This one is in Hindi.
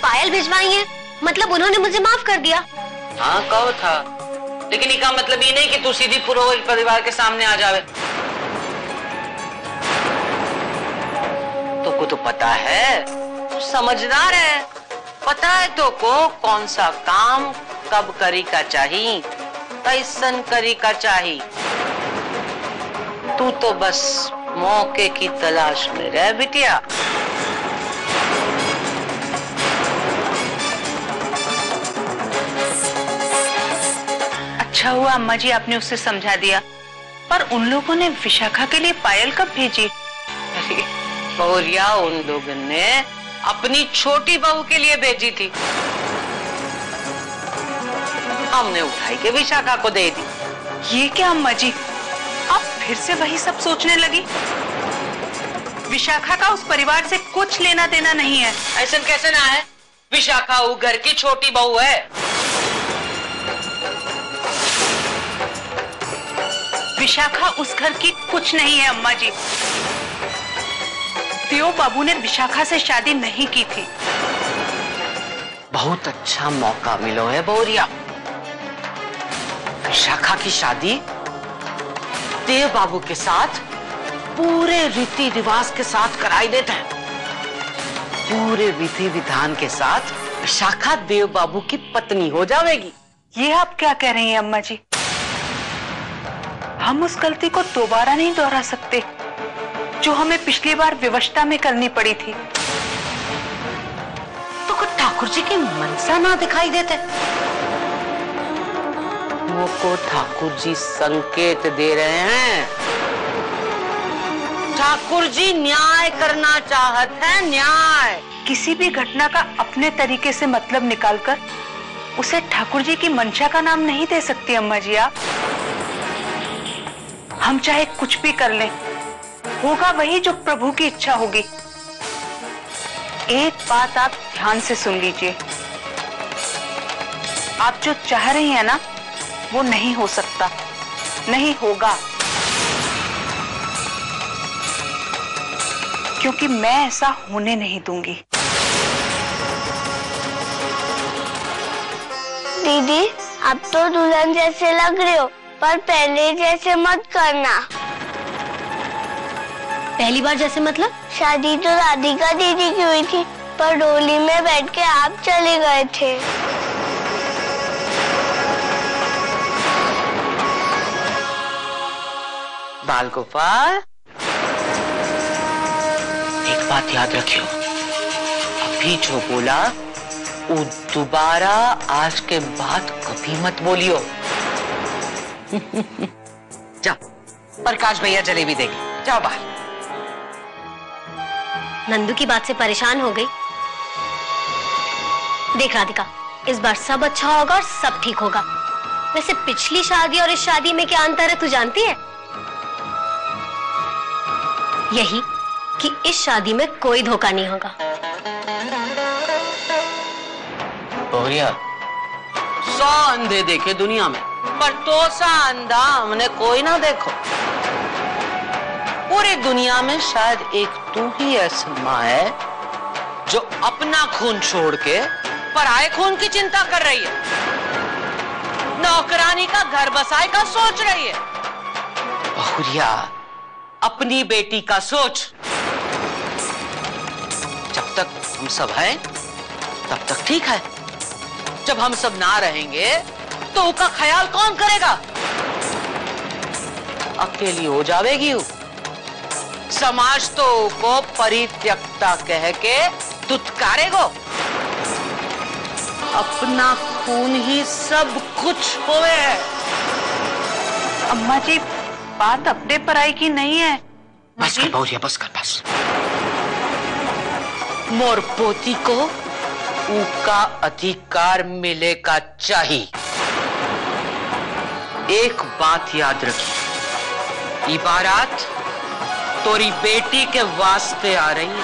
पायल भिजवाई है, मतलब उन्होंने मुझे माफ कर दिया। हाँ कहो था, लेकिन इसका मतलब ये नहीं कि तू सीधी पुरोहित परिवार के सामने आ जावे। तो को तो पता है, तू समझदार है, पता है तो को कौन सा काम कब करी का चाहिए, कैसन करी का चाहिए। तू तो बस मौके की तलाश में रह बिटिया। अच्छा हुआ अम्मा जी आपने उससे समझा दिया, पर उन लोगों ने विशाखा के लिए पायल कब भेजी? गौरिया, उन लोगों ने अपनी छोटी बहू के लिए भेजी थी, हमने उठाई के विशाखा को दे दी। ये क्या अम्मा जी, आप फिर से वही सब सोचने लगी? विशाखा का उस परिवार से कुछ लेना देना नहीं है। ऐसा कैसे ना है, विशाखा वो घर की छोटी बहू है। विशाखा उस घर की कुछ नहीं है अम्मा जी। देव बाबू ने विशाखा से शादी नहीं की थी। बहुत अच्छा मौका मिलो है बोरिया, विशाखा की शादी देव बाबू के साथ पूरे रीति रिवाज के साथ कराई देते हैं। पूरे विधि विधान के साथ विशाखा देव बाबू की पत्नी हो जाएगी। ये आप क्या कह रही हैं अम्मा जी? हम उस गलती को दोबारा नहीं दोहरा सकते जो हमें पिछली बार विवशता में करनी पड़ी थी। तो कुछ ठाकुर जी की मनसा ना दिखाई देते? वो को ठाकुर जी संकेत दे रहे हैं। ठाकुर जी न्याय करना चाहते हैं, न्याय। किसी भी घटना का अपने तरीके से मतलब निकालकर उसे ठाकुर जी की मंशा का नाम नहीं दे सकती अम्मा जी आप। हम चाहे कुछ भी कर लें, होगा वही जो प्रभु की इच्छा होगी। एक बात आप ध्यान से सुन लीजिए, आप जो चाह रही हैं ना वो नहीं हो सकता, नहीं होगा, क्योंकि मैं ऐसा होने नहीं दूंगी। दीदी, अब तो दुल्हन जैसे लग रहे हो, पर पहले जैसे मत करना। पहली बार जैसे मतलब? शादी तो राधिका दीदी की हुई थी, पर डोली में बैठ के आप चले गए थे। बाल गोपाल, एक बात याद रखियो, अभी जो बोला वो दोबारा आज के बाद कभी मत बोलियो। जाओ, प्रकाश भैया जलेबी देंगे, जाओ बाहर। नंदू की बात से परेशान हो गई। देख राधिका, इस बार सब अच्छा होगा और सब ठीक होगा। वैसे पिछली शादी और इस शादी में क्या अंतर है तू जानती है? यही कि इस शादी में कोई धोखा नहीं होगा। बोरिया, 100 अंधे देखे दुनिया में, पर तो सा अंधा हमने कोई ना देखो। पूरी दुनिया में शायद एक तू ही ऐसी माँ है जो अपना खून छोड़ के पराये खून की चिंता कर रही है, नौकरानी का घर बसाए का सोच रही है। बहुरिया, अपनी बेटी का सोच। जब तक हम सब हैं तब तक ठीक है, जब हम सब ना रहेंगे तो उसका ख्याल कौन करेगा? अकेली हो जाएगी वो। समाज तो को परित्यक्ता कह के दुत्कारेगो। अपना खून ही सब कुछ होवे है। अम्मा जी, बात अपने पराई की नहीं है। बस कर बहुरिया, बस कर, बस। मोर पोती को उसका अधिकार मिलेगा चाहिए। एक बात याद रखी, ये बारात तोरी बेटी के वास्ते आ रही है।